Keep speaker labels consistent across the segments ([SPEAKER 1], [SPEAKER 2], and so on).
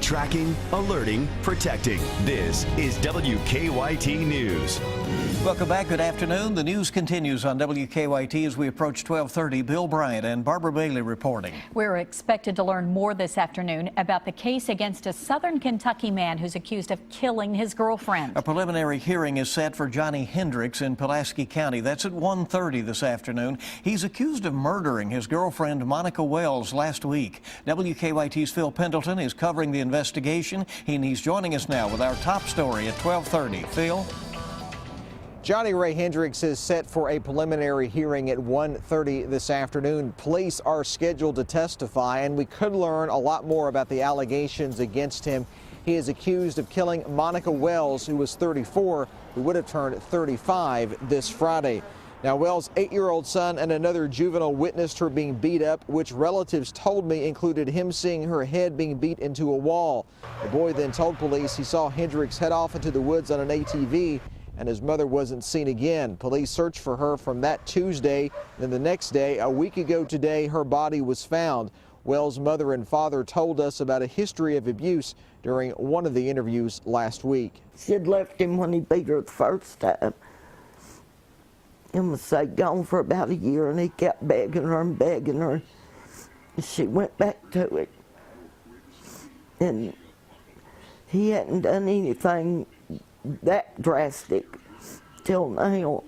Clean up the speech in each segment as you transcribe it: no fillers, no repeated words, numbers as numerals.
[SPEAKER 1] Tracking, alerting, protecting. This is WKYT News.
[SPEAKER 2] Welcome back. Good afternoon. The news continues on WKYT as we approach 12:30. Bill Bryant and Barbara Bailey reporting.
[SPEAKER 3] We're expected to learn more this afternoon about the case against a southern Kentucky man who's accused of killing his girlfriend.
[SPEAKER 2] A preliminary hearing is set for Johnny Hendricks in Pulaski County. That's at 1:30 this afternoon. He's accused of murdering his girlfriend Monica Wells last week. WKYT's Phil Pendleton is covering the investigation, and he's joining us now with our top story at 12:30. Phil?
[SPEAKER 4] Johnny Ray Hendricks is set for a preliminary hearing at 1:30 this afternoon. Police are scheduled to testify, and we could learn a lot more about the allegations against him. He is accused of killing Monica Wells, who was 34, who would have turned 35 this Friday. Now, Wells' 8-year-old son and another juvenile witnessed her being beat up, which relatives told me included him seeing her head being beat into a wall. The boy then told police he saw Hendricks head off into the woods on an ATV, and his mother wasn't seen again. Police searched for her from that Tuesday. Then the next day, a week ago today, her body was found. Wells' mother and father told us about a history of abuse during one of the interviews last week.
[SPEAKER 5] She had left him when he beat her the first time and was gone for about a year, and he kept begging her and begging her. She went back to it, and he hadn't done anything that drastic till now.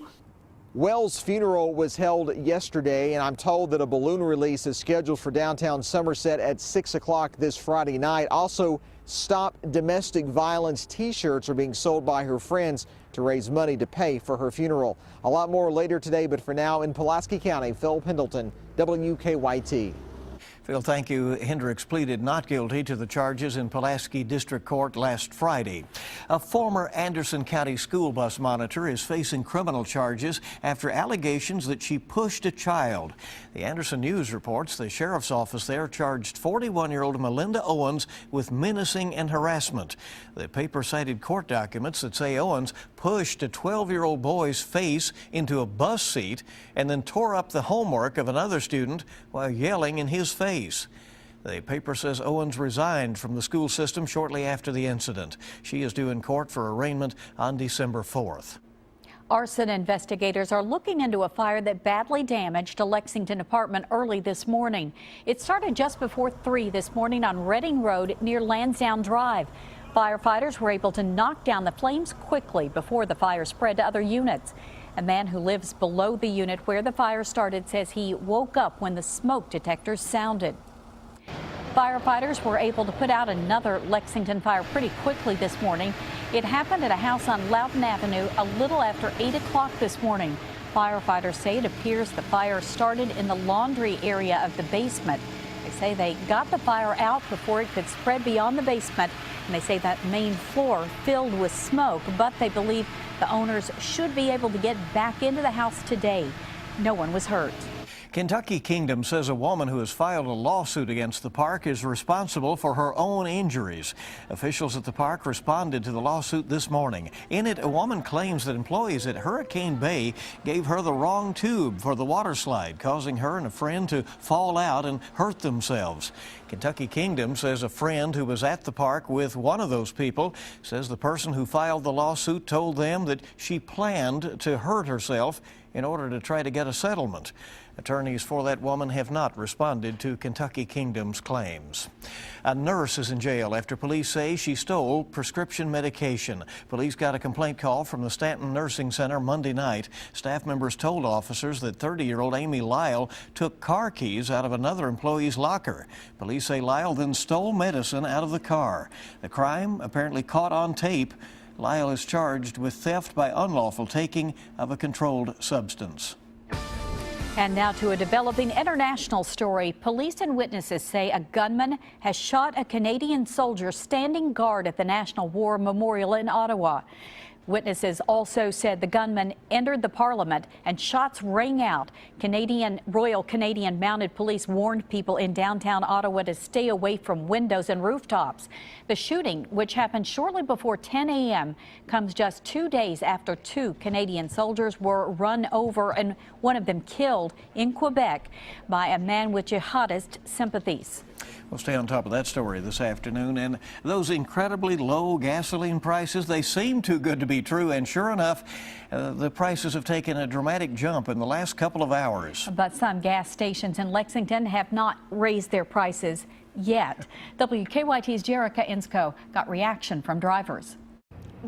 [SPEAKER 4] Wells' funeral was held yesterday, and I'm told that a balloon release is scheduled for downtown Somerset at 6 o'clock this Friday night. Also, Stop Domestic Violence t-shirts are being sold by her friends to raise money to pay for her funeral. A lot more later today, but for now in Pulaski County, Phil Pendleton, WKYT.
[SPEAKER 2] Phil, thank you. Hendricks pleaded not guilty to the charges in Pulaski District Court last Friday. A former Anderson County school bus monitor is facing criminal charges after allegations that she pushed a child. The Anderson News reports the sheriff's office there charged 41-year-old Melinda Owens with menacing and harassment. The paper cited court documents that say Owens pushed a 12-year-old boy's face into a bus seat and then tore up the homework of another student while yelling in his face. The paper says Owens resigned from the school system shortly after the incident. She is due in court for arraignment on December 4th.
[SPEAKER 3] Arson investigators are looking into a fire that badly damaged a Lexington apartment early this morning. It started just before 3 this morning on Reading Road near Lansdowne Drive. Firefighters were able to knock down the flames quickly before the fire spread to other units. A man who lives below the unit where the fire started says he woke up when the smoke detectors sounded. Firefighters were able to put out another Lexington fire pretty quickly this morning. It happened at a house on Loudon Avenue a little after 8 o'clock this morning. Firefighters say it appears the fire started in the laundry area of the basement. They say they got the fire out before it could spread beyond the basement, and they say that main floor filled with smoke, but they believe the owners should be able to get back into the house today. No one was hurt.
[SPEAKER 2] Kentucky Kingdom says a woman who has filed a lawsuit against the park is responsible for her own injuries. Officials at the park responded to the lawsuit this morning. In it, a woman claims that employees at Hurricane Bay gave her the wrong tube for the water slide, causing her and a friend to fall out and hurt themselves. Kentucky Kingdom says a friend who was at the park with one of those people says the person who filed the lawsuit told them that she planned to hurt herself in order to try to get a settlement. Attorneys for that woman have not responded to Kentucky Kingdom's claims. A nurse is in jail after police say she stole prescription medication. Police got a complaint call from the Stanton Nursing Center Monday night. Staff members told officers that 30-year-old Amy Lyle took car keys out of another employee's locker. Police say Lyle then stole medicine out of the car. The crime apparently caught on tape. Lyle is charged with theft by unlawful taking of a controlled substance.
[SPEAKER 3] And now to a developing international story. Police and witnesses say a gunman has shot a Canadian soldier standing guard at the National War Memorial in Ottawa. Witnesses also said the gunman entered the Parliament and shots rang out. Royal Canadian Mounted Police warned people in downtown Ottawa to stay away from windows and rooftops. The shooting, which happened shortly before 10 a.m., comes just 2 days after 2 Canadian soldiers were run over and one of them killed in Quebec by a man with jihadist sympathies.
[SPEAKER 2] We'll stay on top of that story this afternoon. And those incredibly low gasoline prices, they seem too good to be true. And sure enough, the prices have taken a dramatic jump in the last couple of hours.
[SPEAKER 3] But some gas stations in Lexington have not raised their prices yet. WKYT's Jerica Insko got reaction from drivers.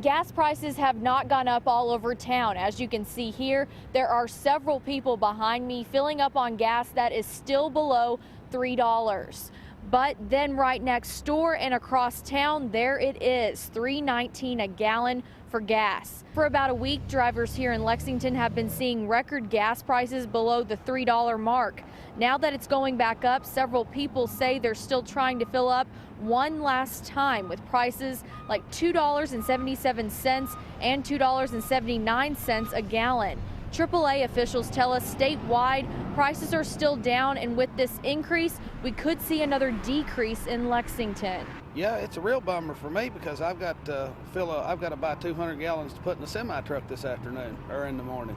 [SPEAKER 6] Gas prices have not gone up all over town. As you can see here, there are several people behind me filling up on gas that is still below $3. But then right next door and across town, there it is, $3.19 a gallon for gas. For about a week, drivers here in Lexington have been seeing record gas prices below the $3 mark. Now that it's going back up, several people say they're still trying to fill up one last time with prices like $2.77 and $2.79 a gallon. AAA officials tell us statewide prices are still down, and with this increase, we could see another decrease in Lexington.
[SPEAKER 7] Yeah, it's a real bummer for me because I've got to buy 200 gallons to put in the semi truck this afternoon or in the morning.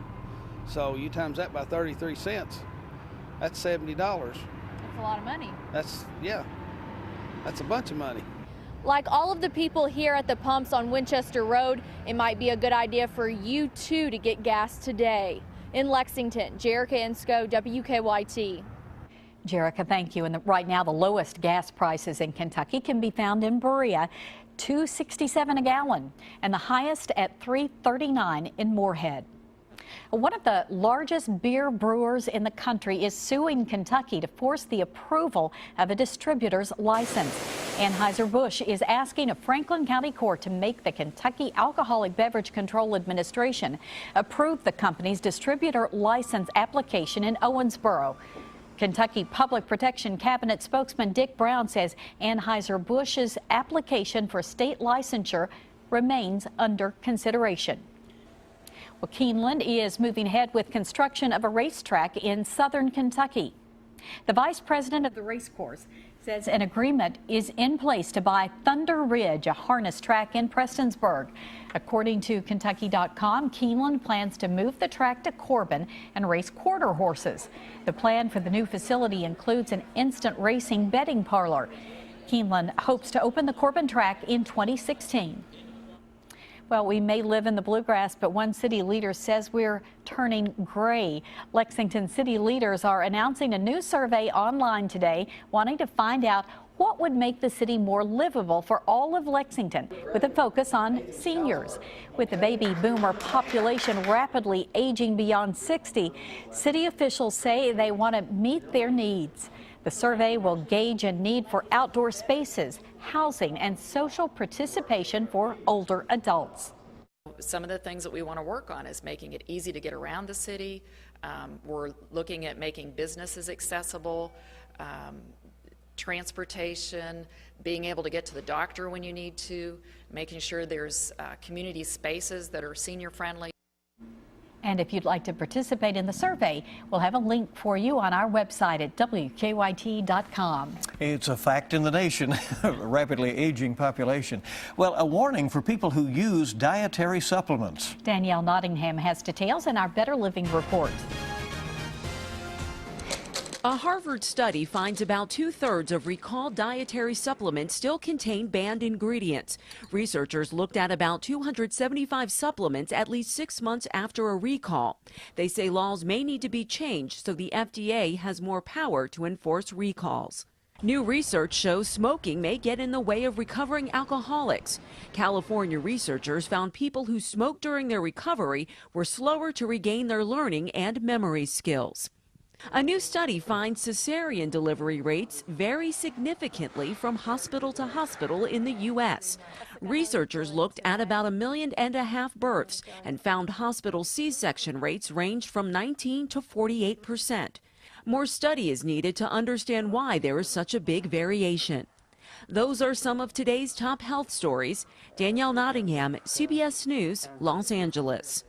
[SPEAKER 7] So you times that by 33 cents, that's $70.
[SPEAKER 6] That's a lot of money.
[SPEAKER 7] That's a bunch of money.
[SPEAKER 6] Like all of the people here at the pumps on Winchester Road, it might be a good idea for you too to get gas today. In Lexington, Jerica Insko, WKYT.
[SPEAKER 3] Jerica, thank you. And right now, the lowest gas prices in Kentucky can be found in Berea, $2.67 a gallon, and the highest at $3.39 in Moorhead. One of the largest beer brewers in the country is suing Kentucky to force the approval of a distributor's license. Anheuser-Busch is asking a Franklin County court to make the Kentucky Alcoholic Beverage Control Administration approve the company's distributor license application in Owensboro. Kentucky Public Protection Cabinet spokesman Dick Brown says Anheuser-Busch's application for state licensure remains under consideration. Well, Keeneland is moving ahead with construction of a racetrack in southern Kentucky. The vice president of the race course says an agreement is in place to buy Thunder Ridge, a harness track in Prestonsburg. According to Kentucky.com, Keeneland plans to move the track to Corbin and race quarter horses. The plan for the new facility includes an instant racing betting parlor. Keeneland hopes to open the Corbin track in 2016. Well, we may live in the bluegrass, but one city leader says we're turning gray. Lexington city leaders are announcing a new survey online today, wanting to find out what would make the city more livable for all of Lexington, with a focus on seniors. With the baby boomer population rapidly aging beyond 60, city officials say they want to meet their needs. The survey will gauge a need for outdoor spaces, housing, and social participation for older adults.
[SPEAKER 8] Some of the things that we want to work on is making it easy to get around the city. We're looking at making businesses accessible, transportation, being able to get to the doctor when you need to, making sure there's community spaces that are senior friendly.
[SPEAKER 3] And if you'd like to participate in the survey, we'll have a link for you on our website at WKYT.com.
[SPEAKER 2] It's a fact in the nation, a rapidly aging population. Well, a warning for people who use dietary supplements.
[SPEAKER 3] Danielle Nottingham has details in our Better Living report.
[SPEAKER 9] A Harvard study finds about 2/3 of recalled dietary supplements still contain banned ingredients. Researchers looked at about 275 supplements at least 6 months after a recall. They say laws may need to be changed so the FDA has more power to enforce recalls. New research shows smoking may get in the way of recovering alcoholics. California researchers found people who smoked during their recovery were slower to regain their learning and memory skills. A new study finds cesarean delivery rates vary significantly from hospital to hospital in the U.S. Researchers looked at about 1.5 million births and found hospital C-section rates ranged from 19% to 48%. More study is needed to understand why there is such a big variation. Those are some of today's top health stories. Danielle Nottingham, CBS News, Los Angeles.